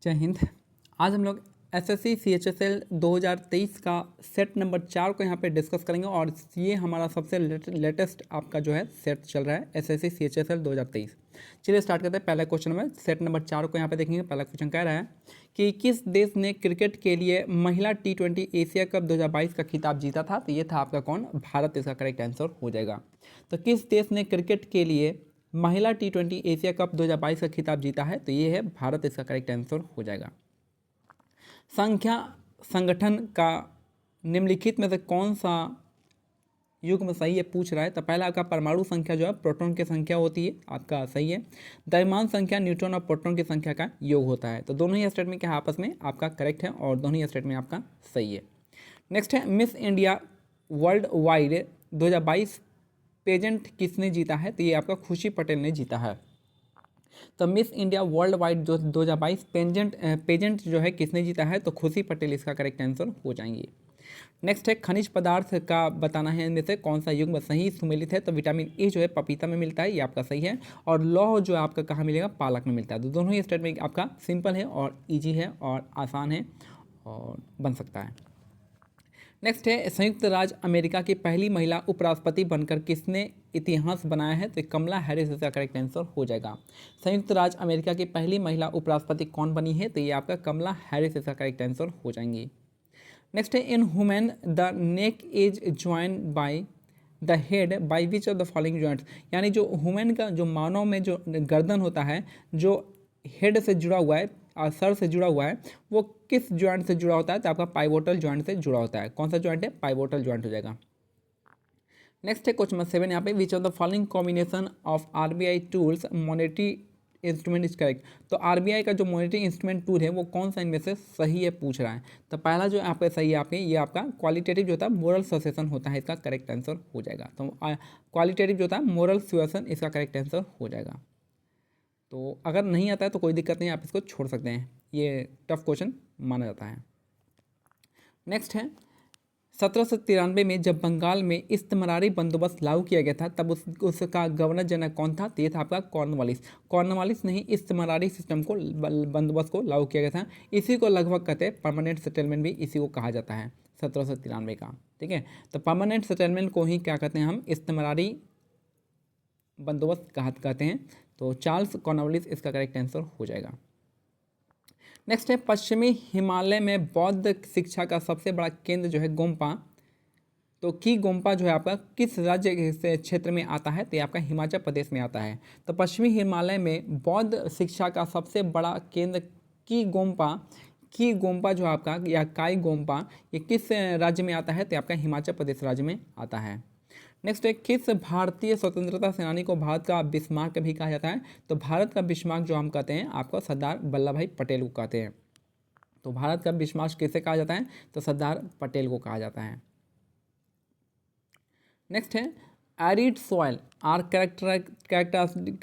जय हिंद। आज हम लोग एसएससी सीएचएसएल 2023 का सेट नंबर 4 को यहाँ पे डिस्कस करेंगे और ये हमारा सबसे लेटेस्ट आपका जो है सेट चल रहा है एसएससी सीएचएसएल 2023। चलिए स्टार्ट करते हैं। पहला क्वेश्चन में सेट नंबर 4 को यहाँ पे देखेंगे। पहला क्वेश्चन कह रहा है कि किस देश ने क्रिकेट के लिए महिला T20 एशिया कप 2022 का खिताब जीता था? तो ये था आपका कौन? भारत इसका करेक्ट आंसर हो जाएगा। तो किस देश ने क्रिकेट के लिए महिला T20 एशिया कप 2022 का खिताब जीता है? तो ये है भारत इसका करेक्ट आंसर हो जाएगा। संख्या संगठन का निम्नलिखित में से कौन सा युग्म सही है पूछ रहा है। तो पहला आपका परमाणु संख्या जो है प्रोटॉन की संख्या होती है, आपका सही है। द्रव्यमान संख्या न्यूट्रॉन और प्रोटॉन की संख्या का योग होता है। तो दोनों ही स्टेटमेंट क्या है आपस में आपका करेक्ट है और दोनों ही स्टेटमेंट आपका सही है। नेक्स्ट है Miss India worldwide 2022 pageant किसने जीता है? तो ये आपका खुशी पटेल ने जीता है। तो मिस इंडिया वर्ल्ड वाइड जो 2022 पेजेंट जो है किसने जीता है? तो खुशी पटेल इसका करेक्ट आंसर हो जाएंगे। नेक्स्ट है खनिज पदार्थ का बताना है इनमें से कौन सा युग्म सही सुमेलित है? तो विटामिन ए जो है पपीता में मिलता है, ये आपका सही है। और लौह जो है आपका कहाँ मिलेगा? पालक में मिलता है। तो दोनों ही स्टेटमेंट आपका सिंपल है और ईजी है और आसान है और बन सकता है। नेक्स्ट है संयुक्त राज्य अमेरिका की पहली महिला उपराष्ट्रपति बनकर किसने इतिहास बनाया है? तो कमला हैरिस इसका करेक्ट आंसर हो जाएगा। संयुक्त राज्य अमेरिका की पहली महिला उपराष्ट्रपति कौन बनी है? तो ये आपका कमला हैरिस इसका करेक्ट आंसर हो जाएंगी। नेक्स्ट है in human the neck is joined by the head by which of the following joints, यानी जो हुमैन का जो मानव में जो गर्दन होता है जो हेड से जुड़ा हुआ है और सर से जुड़ा हुआ है वो किस जॉइंट से जुड़ा होता है? तो आपका पाइवोटल जॉइंट से जुड़ा होता है। कौन सा जॉइंट है? पाइवोटल जॉइंट हो जाएगा। नेक्स्ट है क्वेश्चन नंबर 7 यहाँ पे विच of the following combination of RBI tools monetary instrument is correct. तो आरबीआई का जो मॉनेटरी इंस्ट्रूमेंट टूल है वो कौन सा इनमें से सही है पूछ रहा है। तो पहला जो यहाँ पे सही है आपके ये आपका क्वालिटेटिव जो होता है मोरल ससेशन होता है, इसका करेक्ट आंसर हो जाएगा। तो क्वालिटेटिव जो होता है मोरल सुएसन इसका करेक्ट आंसर हो जाएगा। तो अगर नहीं आता है तो कोई दिक्कत नहीं, आप इसको छोड़ सकते हैं, ये टफ क्वेश्चन माना जाता है। नेक्स्ट है 1793 में जब बंगाल में इस्तेमरारी बंदोबस्त लागू किया गया था तब उसका गवर्नर जनरल कौन था? तो ये था आपका कॉर्नवालिस। कॉर्नवालिस ने ही इस्तेमरारी सिस्टम को बंदोबस्त को लागू किया गया था। इसी को लगभग कहते हैं परमानेंट सेटलमेंट भी इसी को कहा जाता है 1793 का। ठीक है, तो परमानेंट सेटलमेंट को ही क्या कहते हैं हम? इस्तेमरारी बंदोबस्त कहते हैं। तो चार्ल्स कॉर्नवालिस इसका करेक्ट आंसर हो जाएगा। नेक्स्ट है पश्चिमी हिमालय में बौद्ध शिक्षा का सबसे बड़ा केंद्र जो है गोम्पा। तो की गोम्पा जो है आपका किस राज्य से क्षेत्र में आता है? तो ये आपका हिमाचल प्रदेश में आता है। तो पश्चिमी हिमालय में बौद्ध शिक्षा का सबसे बड़ा केंद्र की गोम्पा जो आपका या काई गोम्पा ये किस राज्य में आता है? तो आपका हिमाचल प्रदेश राज्य में आता है। नेक्स्ट है किस भारतीय स्वतंत्रता सेनानी को भारत का बिस्मार्क भी कहा जाता है? तो भारत का बिस्मार्क जो हम कहते हैं आपको सरदार वल्लभ भाई पटेल को कहते हैं। तो भारत का बिस्मार्क किसे कहा जाता है? तो सरदार पटेल को कहा जाता है। नेक्स्ट है arid soil are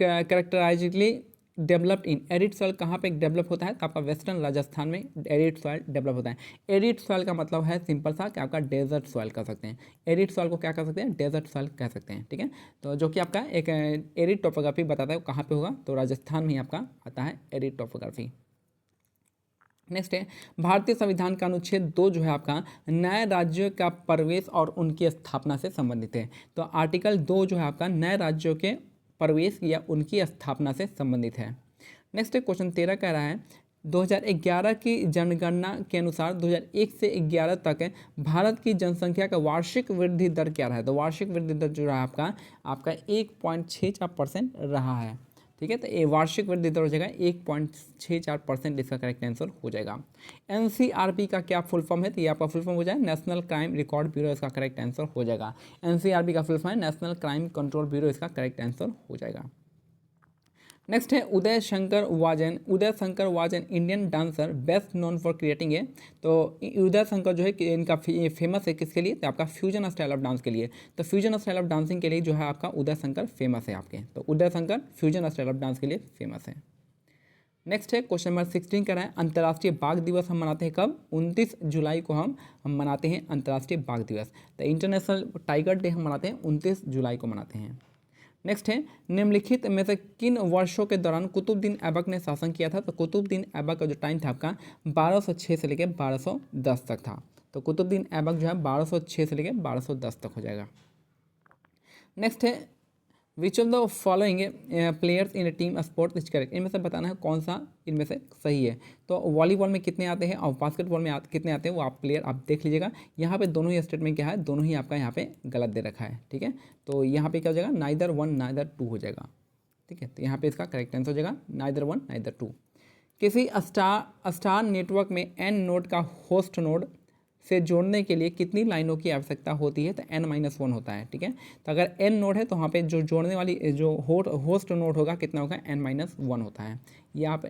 characteristically developed in. Arid soil कहाँ पे डेवलप होता है? तो आपका वेस्टर्न राजस्थान में एरिड सॉइल डेवलप होता है। एरिड सॉइल का मतलब है सिंपल सा कि आपका डेजर्ट सॉइल कह सकते हैं। एरिड सॉइल को क्या कह सकते हैं? डेजर्ट सॉइल कह सकते हैं। ठीक है, तो जो कि आपका एक एरिड टोपोग्राफी बताता है वो कहाँ पे होगा? तो राजस्थान में आपका आता है एरिड टोपोग्राफी। नेक्स्ट है भारतीय संविधान का अनुच्छेद 2 जो है आपका नए राज्यों का प्रवेश और उनकी स्थापना से संबंधित है। तो आर्टिकल 2 जो है आपका नए राज्यों के प्रवेश या उनकी स्थापना से संबंधित है। नेक्स्ट है क्वेश्चन 13 कह रहा है 2011 की जनगणना के अनुसार 2001 से 11 तक भारत की जनसंख्या का वार्षिक वृद्धि दर क्या रहा है? तो वार्षिक वृद्धि दर जो रहा है आपका 1.64% रहा है। ठीक है, तो ये वार्षिक वृद्धि दर हो जाएगा 1.64%, इसका करेक्ट आंसर हो जाएगा। एनसीआरबी का क्या फुल फॉर्म है? तो ये आपका फुल फॉर्म हो जाए नेशनल क्राइम रिकॉर्ड ब्यूरो, इसका करेक्ट आंसर हो जाएगा। एनसीआरबी का फुल फॉर्म है नेशनल क्राइम कंट्रोल ब्यूरो, इसका करेक्ट आंसर हो जाएगा। नेक्स्ट है Uday Shankar was an Indian dancer best known for creating है। तो उदय शंकर जो है कि इनका फेमस है किसके लिए? तो आपका फ्यूजन स्टाइल ऑफ डांस के लिए। तो फ्यूजन स्टाइल ऑफ डांसिंग के लिए जो है आपका उदय शंकर फेमस है आपके। तो Uday Shankar fusion style of dance के लिए फेमस है। नेक्स्ट है क्वेश्चन नंबर 16 का है अंतर्राष्ट्रीय बाघ दिवस हम मनाते हैं कब? 29 जुलाई को हम मनाते हैं अंतर्राष्ट्रीय बाघ दिवस। तो इंटरनेशनल टाइगर डे हम मनाते हैं 29 जुलाई को मनाते हैं। नेक्स्ट है निम्नलिखित में से किन वर्षों के दौरान कुतुबुद्दीन ऐबक ने शासन किया था। तो कुतुबुद्दीन ऐबक का जो टाइम था आपका 1206 से लेकर 1210 तक था। तो कुतुबुद्दीन ऐबक जो है 1206 से लेकर 1210 तक हो जाएगा। नेक्स्ट है विच of the following players in team sport is correct. इनमें से बताना है कौन सा इनमें से सही है। तो वॉलीबॉल में कितने आते हैं और बास्केटबॉल में कितने आते हैं वो आप प्लेयर आप देख लीजिएगा। यहाँ पे दोनों ही स्टेटमेंट क्या है, दोनों ही आपका यहाँ पे गलत दे रखा है। ठीक है, तो यहाँ पे क्या हो जाएगा, नाइदर वन नाइदर टू हो जाएगा। ठीक है, तो यहाँ पे इसका करेक्ट आंसर हो जाएगा नाइदर वन नाइदर टू। किसी स्टार नेटवर्क में एन नोड का होस्ट नोड से जोड़ने के लिए कितनी लाइनों की आवश्यकता होती है। तो n-1 होता है। ठीक है, तो अगर n नोड है तो वहाँ पे जो जोड़ने वाली जो होस्ट नोड होगा कितना होगा, n-1 होता है। ये आप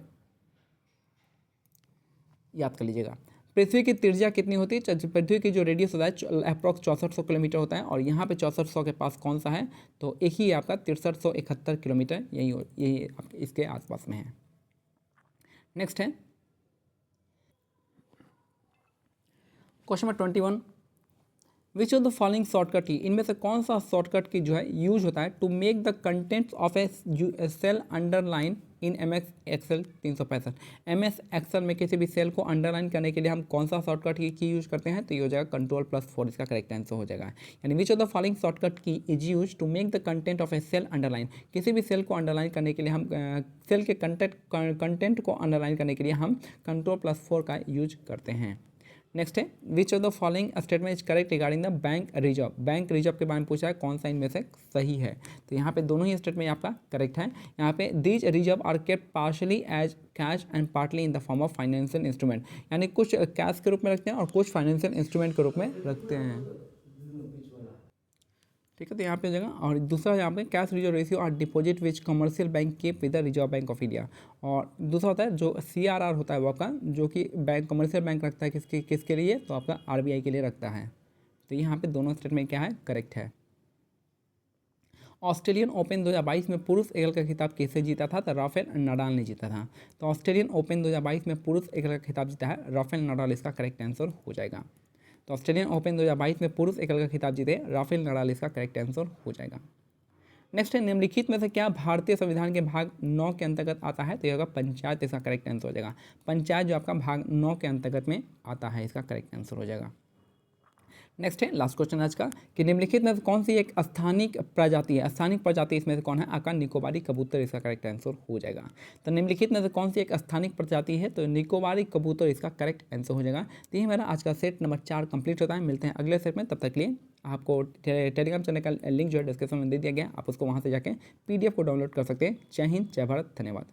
याद कर लीजिएगा। पृथ्वी की त्रिज्या कितनी होती है। पृथ्वी की जो रेडियस होता है अप्रॉक्स 6400 किलोमीटर होता है और यहाँ पे 6400 के पास कौन सा है, तो एक ही आपका 6371 किलोमीटर यही इसके आसपास में है। नेक्स्ट है question number 21, which of the following shortcut की, इनमें से कौन सा शॉर्टकट की जो है यूज होता है to make the contents of a cell underline in MS Excel 365। MS Excel में किसी भी सेल को अंडरलाइन करने के लिए हम कौन सा शॉर्टकट की यूज करते हैं, तो ये हो जाएगा Ctrl+4, इसका करेक्ट आंसर हो जाएगा। यानी which of the following shortcut key is used to make the content of a cell underline. किसी भी सेल को अंडरलाइन करने के लिए हम सेल के कंटेंट को अंडरलाइन करने के लिए हम Ctrl+4 का यूज करते हैं। नेक्स्ट है विच of the following statement is correct regarding the bank reserve. Bank reserve के बारे में पूछा है, कौन सा इनमें से सही है। तो यहाँ पे दोनों ही स्टेटमेंट आपका करेक्ट है। यहाँ पे these reserve are kept partially as cash and partly in the form of financial instrument. यानी कुछ कैश के रूप में रखते हैं और कुछ फाइनेंशियल इंस्ट्रूमेंट के रूप में रखते हैं। ठीक है, तो यहाँ पे हो जाएगा। और दूसरा यहाँ पे कैश रिजर्व रेशियो और deposit which commercial bank keep with the reserve bank of India. और दूसरा होता है जो CRR होता है वो आपका, जो कि बैंक कमर्शियल बैंक रखता है किसके लिए, तो आपका RBI के लिए रखता है। तो यहाँ पे दोनों स्टेटमेंट क्या है, करेक्ट है। ऑस्ट्रेलियन ओपन 2022 में पुरुष एकल का खिताब किससे जीता था, तो राफेल नडाल ने जीता था। तो ऑस्ट्रेलियन ओपन 2022 में पुरुष एकल का खिताब जीता है राफेल नडाल, इसका करेक्ट आंसर हो जाएगा। तो ऑस्ट्रेलियन ओपन 2022 में पुरुष एकल का खिताब जीते राफेल नडाल, इसका करेक्ट आंसर हो जाएगा। नेक्स्ट है निम्नलिखित में से क्या भारतीय संविधान के भाग 9 के अंतर्गत आता है, तो यह होगा पंचायत, इसका करेक्ट आंसर हो जाएगा। पंचायत जो आपका भाग 9 के अंतर्गत में आता है, इसका करेक्ट आंसर हो जाएगा। नेक्स्ट है लास्ट क्वेश्चन आज का कि निम्नलिखित में कौन सी एक स्थानिक प्रजाति है। स्थानिक प्रजाति इसमें से कौन है, आका निकोबारी कबूतर, इसका करेक्ट आंसर हो जाएगा। तो निम्नलिखित में से कौन सी एक स्थानिक प्रजाति है, तो निकोबारी कबूतर, इसका करेक्ट आंसर हो जाएगा। तो ये मेरा आज का सेट नंबर 4 कंप्लीट होता है। मिलते हैं अगले सेट में, तब तक के लिए आपको टेलीग्राम चैनल का लिंक जो है डिस्क्रिप्शन में दे दिया गया, आप उसको वहाँ से जाके PDF को डाउनलोड कर सकते हैं। जय हिंद, जय भारत, धन्यवाद।